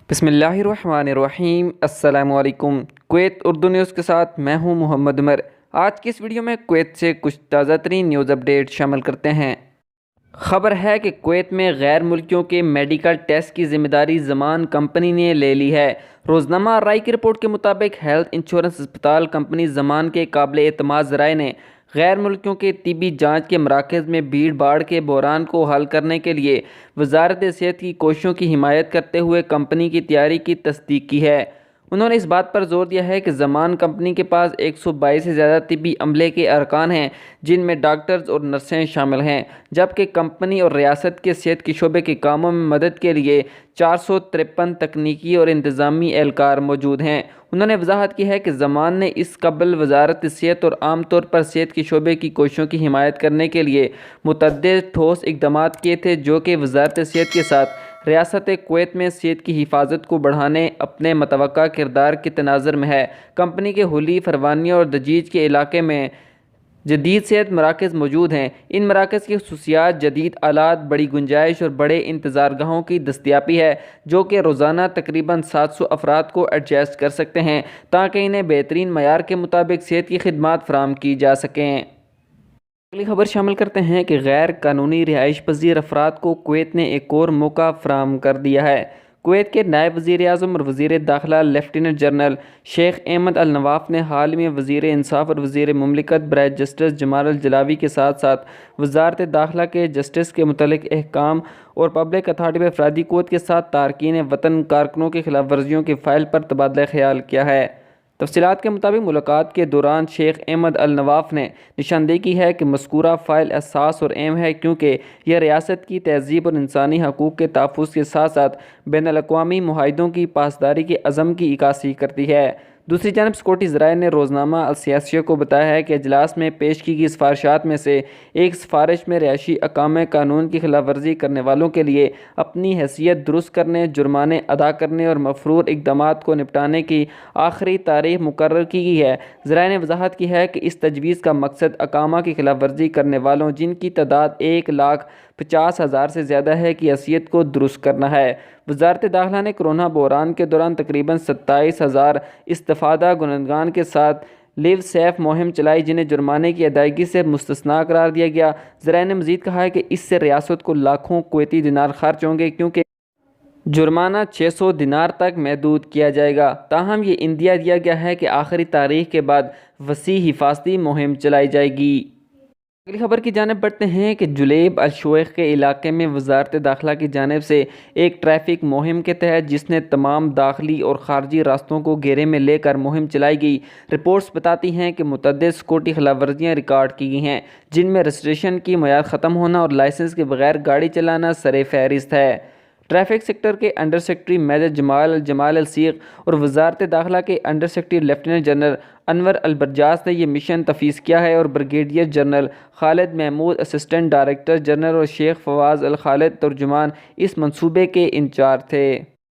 بسم اللہ الرحمن الرحیم۔ السلام علیکم۔ کویت اردو نیوز کے ساتھ میں ہوں محمد عمر۔ آج کی اس ویڈیو میں کویت سے کچھ تازہ ترین نیوز اپڈیٹ شامل کرتے ہیں۔ خبر ہے کہ کویت میں غیر ملکیوں کے میڈیکل ٹیسٹ کی ذمہ داری زمان کمپنی نے لے لی ہے۔ روزنامہ رائی کی رپورٹ کے مطابق ہیلتھ انشورنس اسپتال کمپنی زمان کے قابل اعتماد ذرائع نے غیر ملکیوں کے طبی جانچ کے مراکز میں بھیڑ بھاڑ کے بحران کو حل کرنے کے لیے وزارت صحت کی کوششوں کی حمایت کرتے ہوئے کمپنی کی تیاری کی تصدیق کی ہے۔ انہوں نے اس بات پر زور دیا ہے کہ زمان کمپنی کے پاس 122 سے زیادہ طبی عملے کے ارکان ہیں، جن میں ڈاکٹرز اور نرسیں شامل ہیں، جبکہ کمپنی اور ریاست کے صحت کے شعبے کے کاموں میں مدد کے لیے 453 تکنیکی اور انتظامی اہلکار موجود ہیں۔ انہوں نے وضاحت کی ہے کہ زمان نے اس قبل وزارت صحت اور عام طور پر صحت کے شعبے کی کوششوں کی حمایت کرنے کے لیے متعدد ٹھوس اقدامات کیے تھے، جو کہ وزارت صحت کے ساتھ ریاست کویت میں صحت کی حفاظت کو بڑھانے اپنے متوقع کردار کے تناظر میں ہے۔ کمپنی کے حلی، فروانیہ اور دجیج کے علاقے میں جدید صحت مراکز موجود ہیں۔ ان مراکز کی خصوصیات جدید آلات، بڑی گنجائش اور بڑے انتظار گاہوں کی دستیابی ہے، جو کہ روزانہ تقریباً 700 افراد کو ایڈجسٹ کر سکتے ہیں تاکہ انہیں بہترین معیار کے مطابق صحت کی خدمات فراہم کی جا سکیں۔ اگلی خبر شامل کرتے ہیں کہ غیر قانونی رہائش پذیر افراد کو کویت نے ایک اور موقع فراہم کر دیا ہے۔ کویت کے نائب وزیر اعظم اور وزیر داخلہ لیفٹیننٹ جنرل شیخ احمد النواف نے حال میں وزیر انصاف اور وزیر مملکت برائے جسٹس جمال الجلاوی کے ساتھ ساتھ وزارت داخلہ کے جسٹس کے متعلق احکام اور پبلک اتھارٹی آف افرادی قوت کے ساتھ تارکین وطن کارکنوں کی خلاف ورزیوں کی فائل پر تبادلہ خیال کیا ہے۔ تفصیلات کے مطابق ملاقات کے دوران شیخ احمد النواف نے نشاندہی کی ہے کہ مذکورہ فائل حساس اور اہم ہے، کیونکہ یہ ریاست کی تہذیب اور انسانی حقوق کے تحفظ کے ساتھ ساتھ بین الاقوامی معاہدوں کی پاسداری کے عزم کی عکاسی کرتی ہے۔ دوسری جانب سکیورٹی ذرائع نے روزنامہ السیاسیہ کو بتایا ہے کہ اجلاس میں پیش کی گئی سفارشات میں سے ایک سفارش میں رہائشی احکام قانون کی خلاف ورزی کرنے والوں کے لیے اپنی حیثیت درست کرنے، جرمانے ادا کرنے اور مفرور اقدامات کو نپٹانے کی آخری تاریخ مقرر کی گئی ہے۔ ذرائع نے وضاحت کی ہے کہ اس تجویز کا مقصد احکام کی خلاف ورزی کرنے والوں، جن کی تعداد 1,50,000 سے زیادہ ہے، کی حیثیت کو درست کرنا ہے۔ وزارت داخلہ نے کورونا بحران کے دوران تقریباً 27,000 استفادہ کنندگان کے ساتھ لیو سیف مہم چلائی، جنہیں جرمانے کی ادائیگی سے مستثنیٰ قرار دیا گیا۔ ذرائع نے مزید کہا ہے کہ اس سے ریاست کو لاکھوں کویتی دینار خرچ ہوں گے، کیونکہ جرمانہ 600 دینار تک محدود کیا جائے گا۔ تاہم یہ عندیہ دیا گیا ہے کہ آخری تاریخ کے بعد وسیع حفاظتی مہم چلائی جائے گی۔ اگلی خبر کی جانب بڑھتے ہیں کہ جلیب الشویخ کے علاقے میں وزارت داخلہ کی جانب سے ایک ٹریفک مہم کے تحت، جس نے تمام داخلی اور خارجی راستوں کو گھیرے میں لے کر مہم چلائی گئی۔ رپورٹس بتاتی ہیں کہ متعدد سکیورٹی خلاف ورزیاں ریکارڈ کی گئی ہیں، جن میں رجسٹریشن کی میعاد ختم ہونا اور لائسنس کے بغیر گاڑی چلانا سر فہرست ہے۔ ٹریفک سیکٹر کے انڈر سیکرٹری میجر جمال السیغ اور وزارت داخلہ کے انڈر سیکرٹری لیفٹیننٹ جنرل انور البرجاس نے یہ مشن تفویض کیا ہے، اور بریگیڈیئر جنرل خالد محمود اسسٹنٹ ڈائریکٹر جنرل اور شیخ فواز الخالد ترجمان اس منصوبے کے انچارج تھے۔